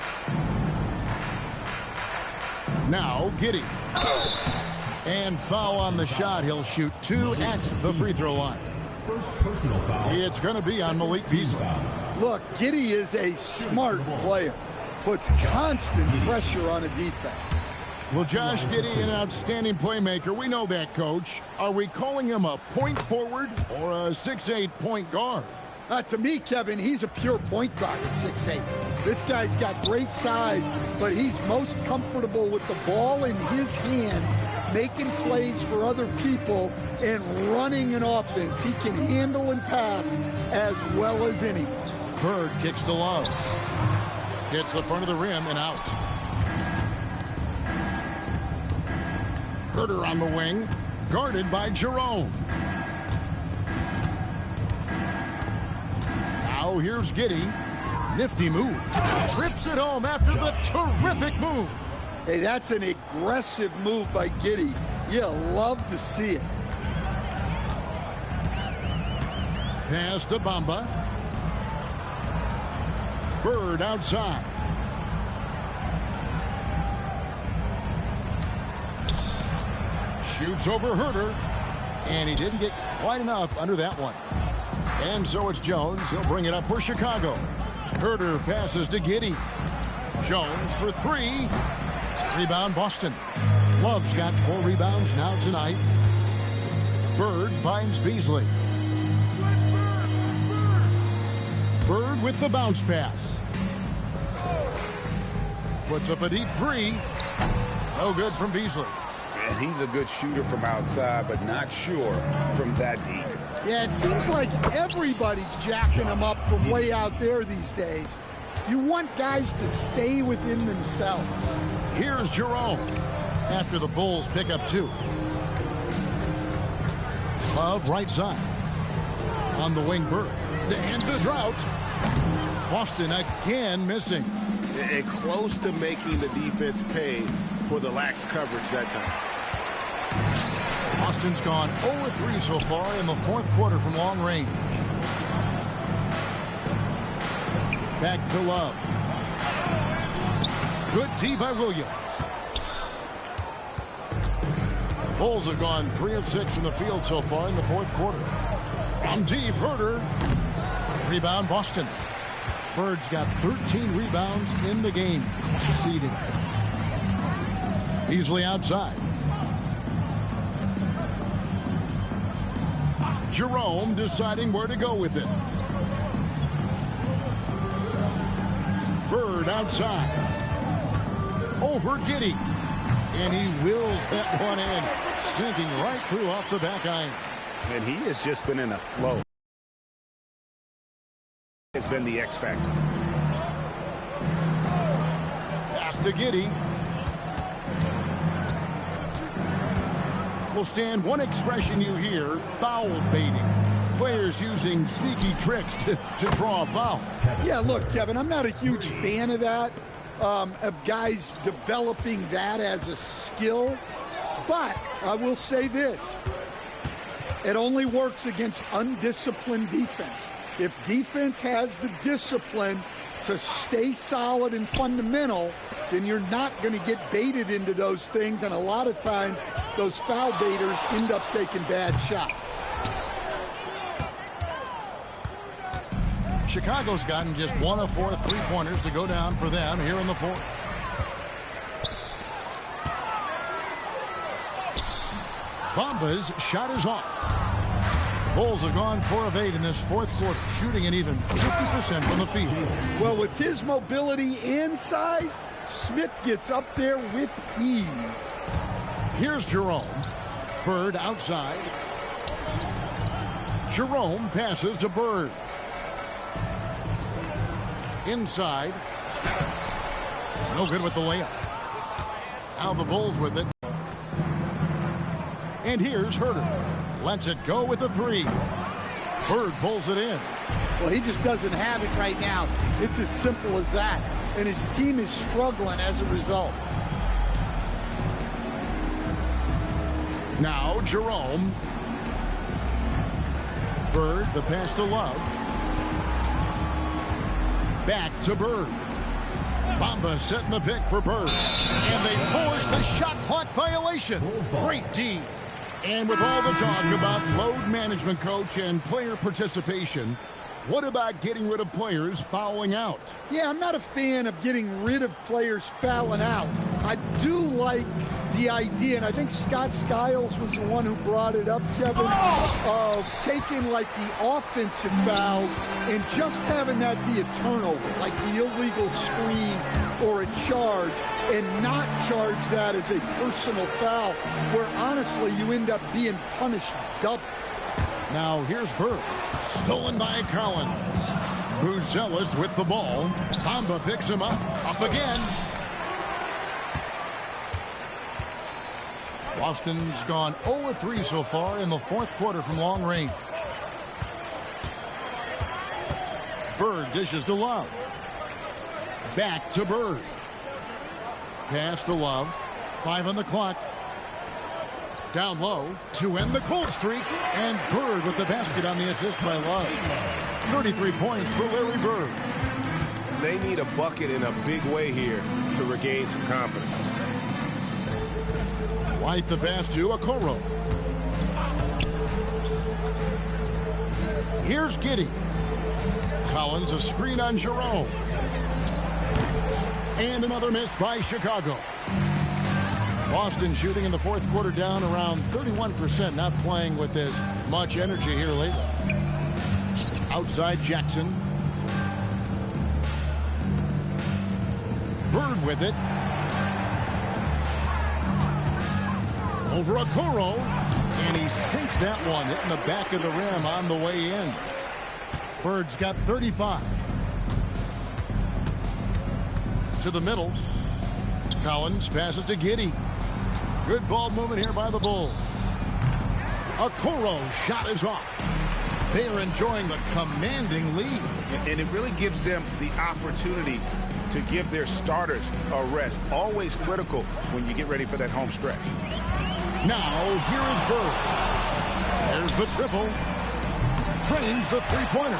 Now Giddey. And foul on the shot. He'll shoot 2 at the free throw line. first personal foul. It's going to be on Malik Beasley. Look, Giddey is a smart player. Puts constant pressure on a defense. Well, Josh Giddey, an outstanding playmaker. We know that, Coach. Are we calling him a point forward or a 6'8" point guard? To me, Kevin, he's a pure point guard at 6'8". This guy's got great size, but he's most comfortable with the ball in his hands, making plays for other people and running an offense. He can handle and pass as well as anyone. Bird kicks to Love. Hits the front of the rim and out. Herter on the wing, guarded by Jerome. Now here's Giddey. Nifty move. Rips it home after the terrific move. Hey, that's an aggressive move by Giddey. You love to see it. Pass to Bamba. Bird outside. Shoots over Herter, and he didn't get quite enough under that one. And so it's Jones. He'll bring it up for Chicago. Herter passes to Giddey. Jones for three. Rebound Boston. Love's got 4 rebounds now tonight. Bird finds Beasley. Bird with the bounce pass. Puts up a deep three. No good from Beasley. And he's a good shooter from outside, but not sure from that deep. Yeah, it seems like everybody's jacking him up from way out there these days. You want guys to stay within themselves. Here's Jerome after the Bulls pick up 2. Love right side. On the wing, Bird. To end the drought. Boston again missing. And close to making the defense pay for the lax coverage that time. Boston's gone 0-3 so far in the 4th quarter from long range. Back to Love. Good D by Williams. Bulls have gone 3 of 6 from the field so far in the 4th quarter. From deep, Herter. Rebound Boston. Bird's got 13 rebounds in the game. Conceding. Beasley outside. Jerome deciding where to go with it. Bird outside. Over Giddey. And he wills that one in. Sinking right through off the back iron. And he has just been in a flow. It's been the X factor. Pass to Giddey. Will stand one expression you hear, foul baiting. Players using sneaky tricks to draw a foul. Yeah, look, Kevin, I'm not a huge fan of that, of guys developing that as a skill. But I will say this. It only works against undisciplined defense. If defense has the discipline to stay solid and fundamental, then you're not going to get baited into those things. And a lot of times, those foul baiters end up taking bad shots. Chicago's gotten just 1 of 4 3-pointers to go down for them here in the 4th. Bamba's shot is off. Bulls have gone 4 of 8 in this 4th quarter, shooting an even 50% from the field. Well, with his mobility and size, Smith gets up there with ease. Here's Jerome. Bird outside. Jerome passes to Bird. Inside. No good with the layup. Now the Bulls with it. And here's Herter. Lets it go with a 3. Bird pulls it in. Well, he just doesn't have it right now. It's as simple as that. And his team is struggling as a result. Now Jerome. Bird, the pass to Love. Back to Bird. Bamba setting the pick for Bird. And they force the shot clock violation. Great D. And with all the talk about load management, coach, and player participation, what about getting rid of players fouling out? Yeah, I'm not a fan of getting rid of players fouling out. I do like the idea, and I think Scott Skiles was the one who brought it up, Kevin, of taking like the offensive fouls and just having that be a turnover, like the illegal screen or a charge, and not charge that as a personal foul, where honestly you end up being punished double. Now here's Bird, stolen by Collins. Buzelis with the ball. Bamba picks him up again. Boston's gone 0-3 so far in the fourth quarter from long range. Bird dishes to Love. Back to Bird. Pass to Love. 5 on the clock. Down low to end the cold streak. And Bird with the basket on the assist by Love. 33 points for Larry Bird. They need a bucket in a big way here to regain some confidence. White the pass to Okoro. Here's Giddey. Collins a screen on Jerome. And another miss by Chicago. Boston shooting in the fourth quarter down around 31%, not playing with as much energy here lately. Outside Jackson. Bird with it. Over Okoro, and he sinks that one, hitting the back of the rim on the way in. Bird's got 35. To the middle. Collins passes to Giddey. Good ball movement here by the Bulls. Okoro shot is off. They're enjoying the commanding lead. And it really gives them the opportunity to give their starters a rest. Always critical when you get ready for that home stretch. Now, here is Bird. There's the triple. Trains the three-pointer.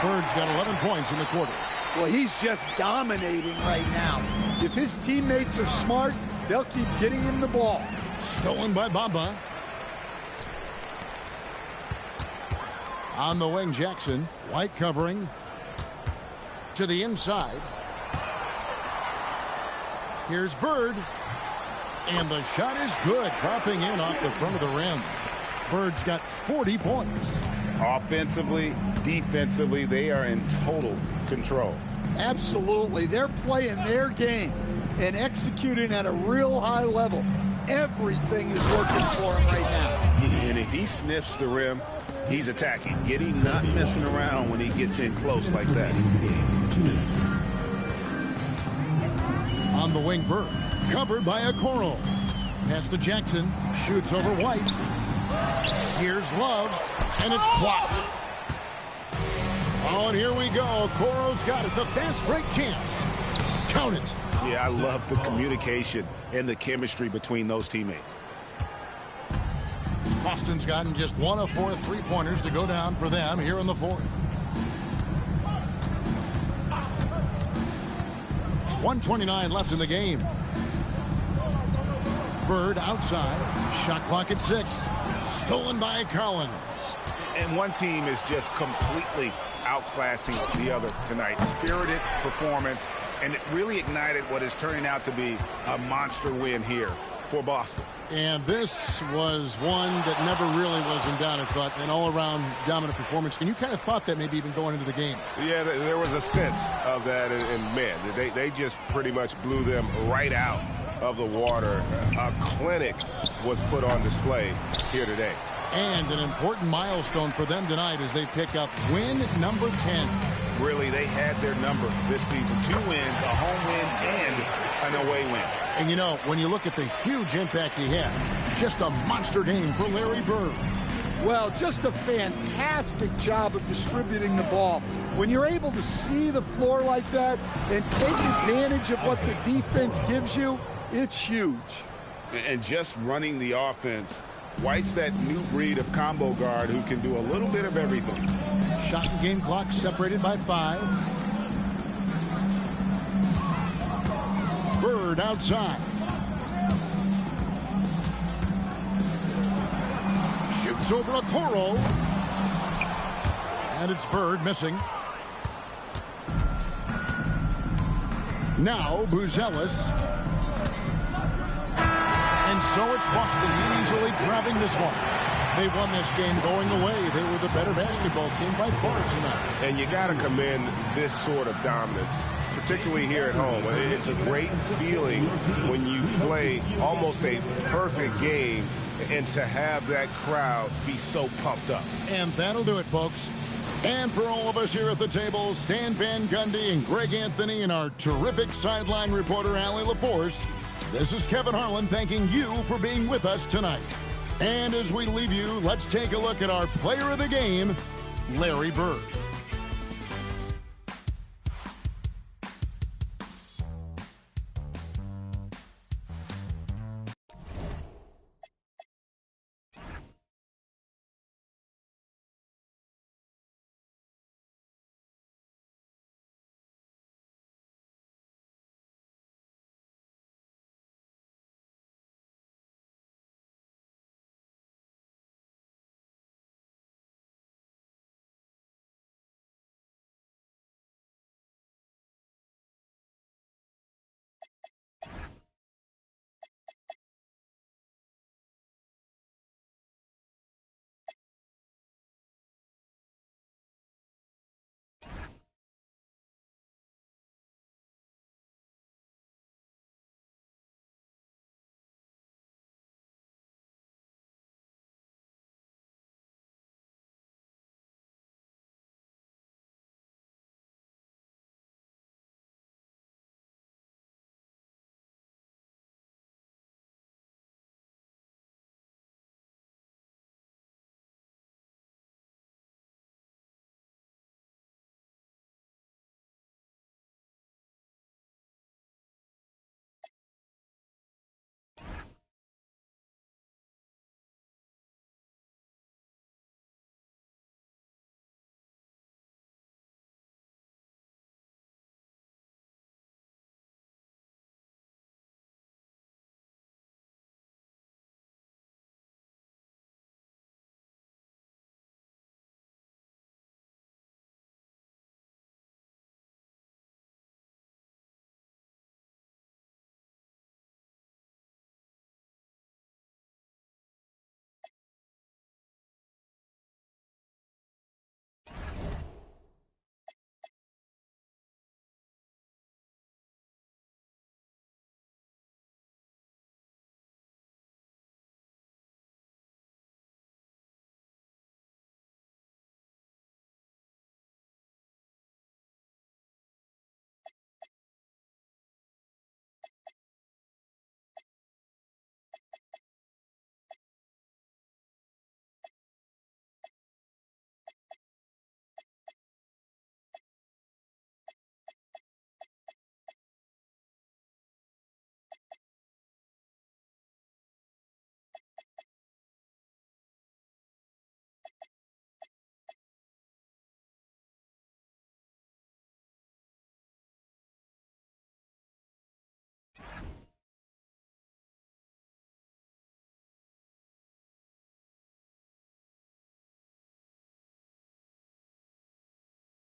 Bird's got 11 points in the quarter. Well, he's just dominating right now. If his teammates are smart, they'll keep getting him the ball. Stolen by Bamba. On the wing, Jackson. White covering. To the inside. Here's Bird. And the shot is good, dropping in off the front of the rim. Bird's got 40 points. Offensively, defensively, they are in total control. Absolutely. They're playing their game and executing at a real high level. Everything is working for him right now. And if he sniffs the rim, he's attacking. Giddey not messing around when he gets in close like that. On the wing, Bird. Covered by Okoro. Pass to Jackson. Shoots over White. Here's Love. And it's blocked. Oh, and here we go. Okoro's got it. The fast break chance. Count it. Yeah, I love the communication and the chemistry between those teammates. Boston's gotten just 1 of 4 three-pointers to go down for them here in the fourth. 1:29 left in the game. Bird outside. Shot clock at 6. Stolen by Collins. And one team is just completely outclassing the other tonight. Spirited performance, and it really ignited what is turning out to be a monster win here for Boston. And this was one that never really was in doubt, I thought, an all-around dominant performance. And you kind of thought that maybe even going into the game. Yeah, there was a sense of that, and man, they just pretty much blew them right out of the water. A clinic was put on display here today. And an important milestone for them tonight as they pick up win number 10. Really, they had their number this season. 2 wins, a home win, and an away win. And you know, when you look at the huge impact he had, just a monster game for Larry Bird. Well, just a fantastic job of distributing the ball. When you're able to see the floor like that and take advantage of what the defense gives you, it's huge. And just running the offense, White's that new breed of combo guard who can do a little bit of everything. Shot and game clock separated by 5. Bird outside. Pass over to Coro. And it's Bird missing. Now Buzelis. And so it's Boston easily grabbing this one. They won this game going away. They were the better basketball team by far tonight. And you got to commend this sort of dominance, particularly here at home. It's a great feeling when you play almost a perfect game and to have that crowd be so pumped up. And that'll do it, folks. And for all of us here at the table, Stan Van Gundy and Greg Anthony and our terrific sideline reporter, Allie LaForce, this is Kevin Harlan thanking you for being with us tonight. And as we leave you, let's take a look at our player of the game, Larry Bird.